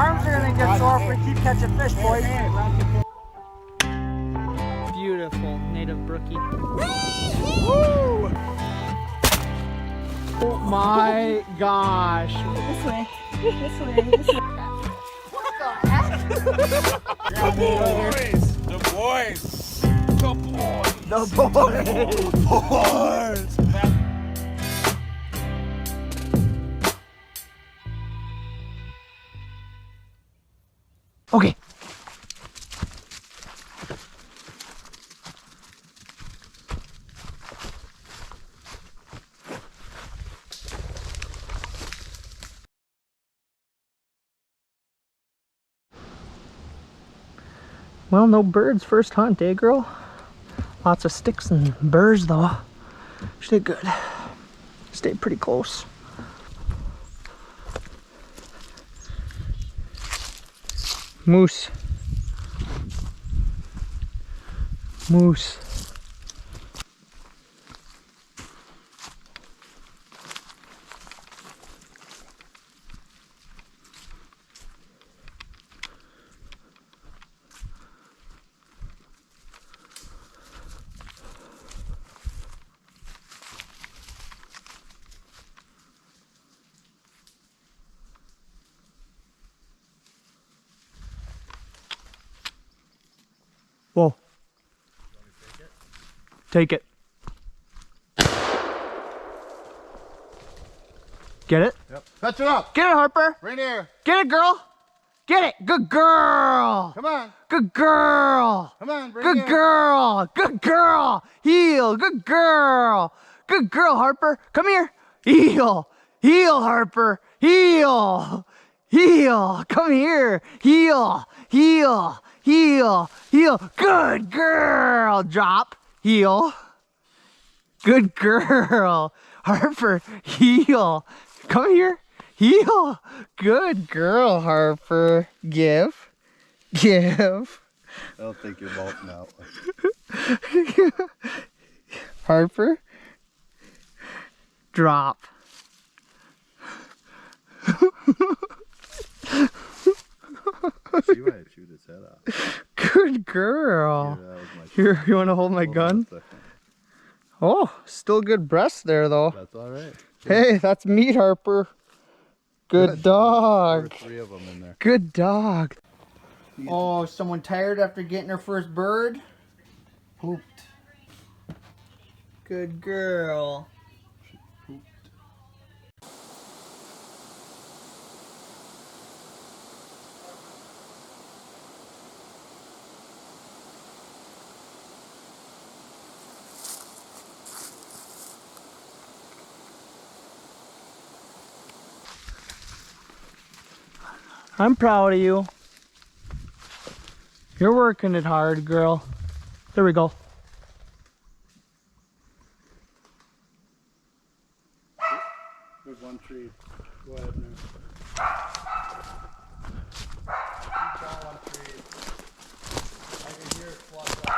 Arms are gonna get sore if we keep catching fish, boys. Beautiful native brookie. Woo! Oh my gosh. This way. This way. This way. What the heck? The boys. The boys. The boys. Okay. Well, no birds first hunt, eh, girl? Lots of sticks and burrs, though. She did good. Stayed pretty close. Moose. Moose. Whoa. Take it. Get it? Yep. Touch it up. Get it, Harper. Right here. Get it, girl. Get it. Good girl. Come on. Good girl. Come on. Bring Good it in. girl. Good girl. Heel. Good girl. Good girl, Harper. Come here. Heel. Heel, Harper. Heel. Heel. Come here. Heel. Heel. Heel. Heel. Good girl. Drop. Heel. Good girl. Harper. Heel. Come here. Heel. Good girl, Harper. Give. Give. I don't think you're bolting out. Harper. Drop. She might shoot his head off. Good girl. Yeah, that was my Here, you want to hold my Hold on gun? a second. Oh, still good breast there, though. That's all right. Hey, that's meat, Harper. Good dog. There were 3 of them in there. Good dog. Oh, someone tired after getting her first bird? Pooped. Good girl. I'm proud of you. You're working it hard, girl. There we go. There's one tree. Go ahead now. Keep on one tree. I can hear it flush up.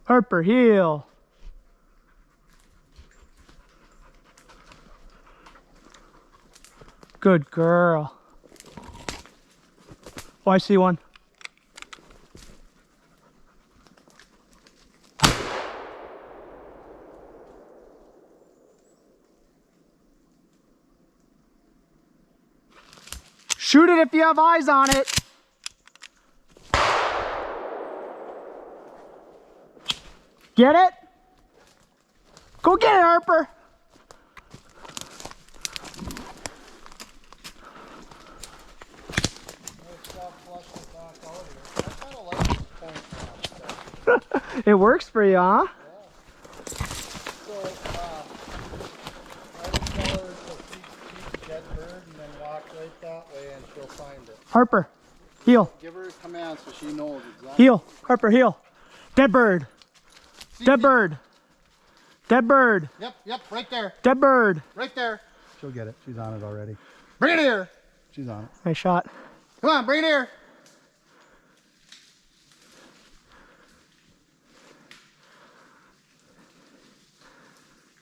Harper, heel. Good girl. Oh, I see one. Shoot it if you have eyes on it. Get it? Go get it, Harper. It works for you, huh? So, I would tell her to keep dead bird and then walk right that way and she'll find it. Harper, heel. Give her a command so she knows exactly. Heel. Harper, heel. Dead bird. Dead bird. Dead bird. Yep, right there. Dead bird. Right there. She'll get it. She's on it already. Bring it here. She's on it. Nice shot. Come on, bring it here.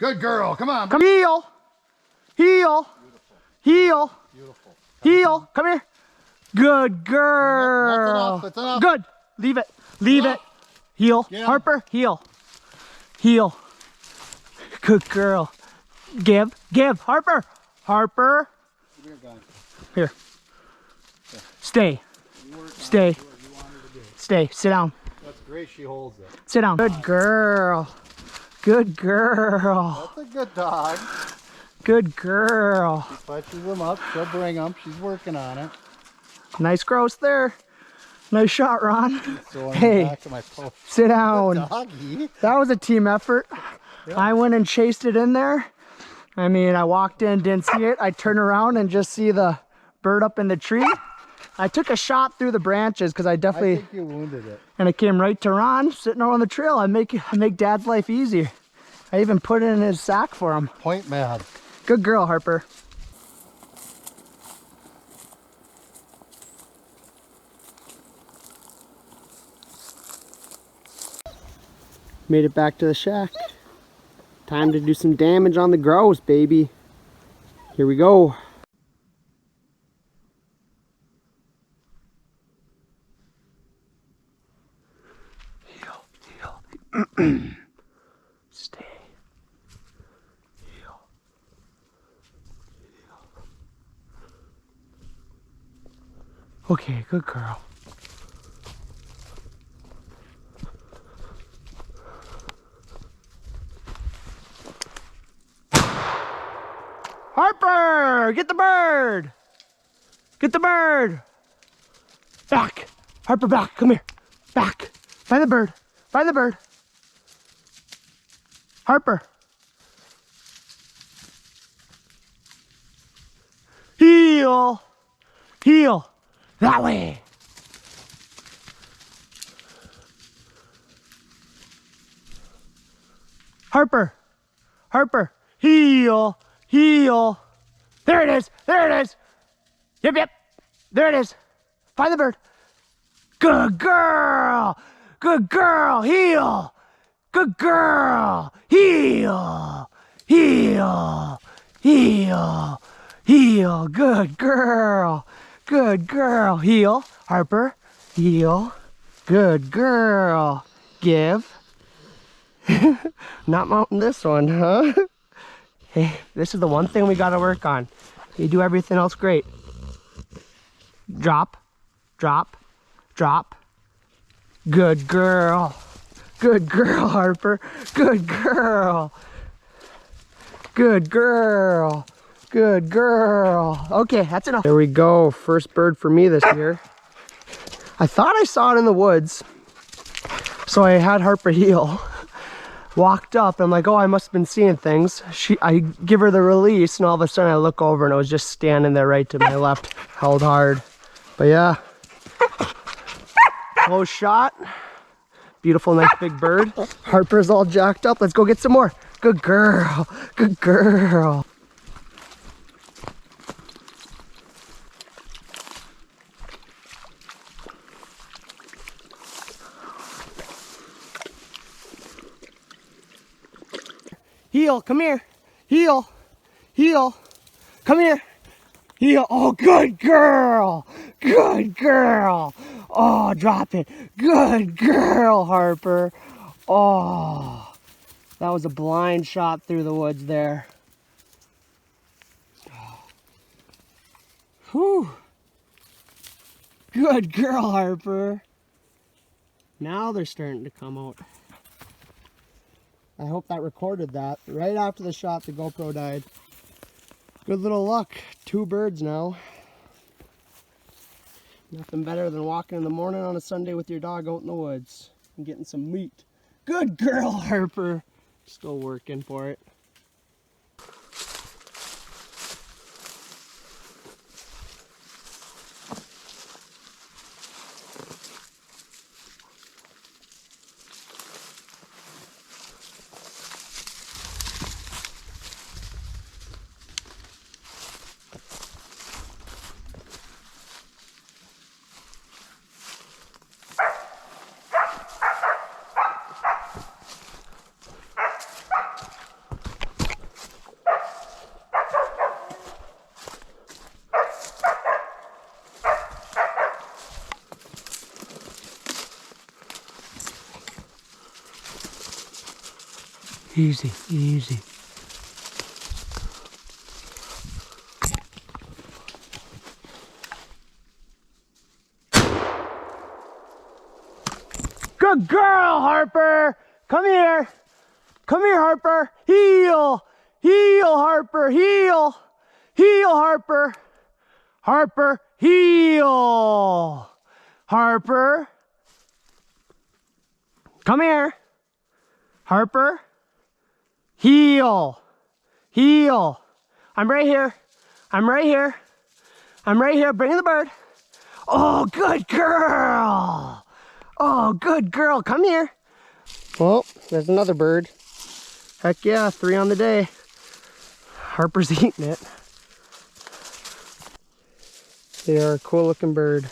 Good girl. Come on. Come heel. Heel. Heel. Beautiful. Heel. Come here. Good girl. That's enough. Good. Leave it. Leave it. Heel. Yeah. Harper, heel. Heel. Good girl. Give. Give. Harper. Harper. Come here, guys. Here. Stay. Stay. Stay. Sit down. That's great. She holds it. Sit down. Good girl. Good girl. That's a good dog. Good girl. She fetches them up. She'll bring them. She's working on it. Nice grouse there. Nice shot, Ron. So Hey, back to my post. sit down. Doggy. That was a team effort. Yeah. I went and chased it in there. I mean, I walked in, didn't see it. I turned around and just see the bird up in the tree. I took a shot through the branches because I I definitely, think you wounded it. and it came right to Ron sitting out on the trail. I make Dad's life easier. I even put it in his sack for him. Point mad. Good girl, Harper. Made it back to the shack. Time to do some damage on the grouse, baby. Here we go. Heel, heel. Stay. Heel. Heel. Okay, good girl. Harper, get the bird. Get the bird. Back. Harper, back. Come here. Back. Find the bird. Find the bird. Harper. Heel. Heel. That way. Harper. Harper. Heel. Heel. There it is. There it is. Yep, yep. There it is. Find the bird. Good girl. Good girl. Heel. Good girl. Heel. Heel. Heel. Heel. Good girl. Good girl. Heel. Harper. Heel. Good girl. Give. Not mounting this one, huh? Hey, this is the one thing we gotta work on. You do everything else great. Drop, drop, drop. Good girl. Good girl, Harper. Good girl. Good girl. Good girl. Okay, that's enough. There we go. First bird for me this year. I thought I saw it in the woods. So I had Harper heel. Walked up, I'm like, oh, I must have been seeing things. I give her the release, and all of a sudden I look over and it was just standing there right to my left, held hard. But yeah, close shot. Beautiful, nice big bird. Harper's all jacked up. Let's go get some more. Good girl, good girl. Heel, come here. Heel, heel, come here. Heel, oh, good girl. Good girl. Oh, drop it. Good girl, Harper. Oh, that was a blind shot through the woods there. Whew. Good girl, Harper. Now they're starting to come out. I hope that recorded that. Right after the shot, the GoPro died. Good little luck. 2 birds now. Nothing better than walking in the morning on a Sunday with your dog out in the woods and getting some meat. Good girl, Harper. Still working for it. Easy, easy. Good girl, Harper. Come here. Come here, Harper. Heel. Heel, Harper. Heel. Heel, Harper. Harper. Heel. Harper. Come here. Harper. Heel. Heel. I'm right here. I'm right here. I'm right here. Bring in the bird. Oh, good girl. Oh, good girl. Come here. Well, there's another bird. Heck yeah, 3 on the day. Harper's eating it. They are a cool looking bird.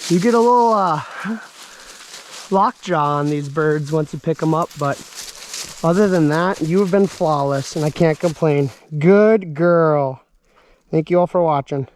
You get a little lockjaw on these birds once you pick them up, but other than that, you have been flawless and I can't complain. Good girl. Thank you all for watching.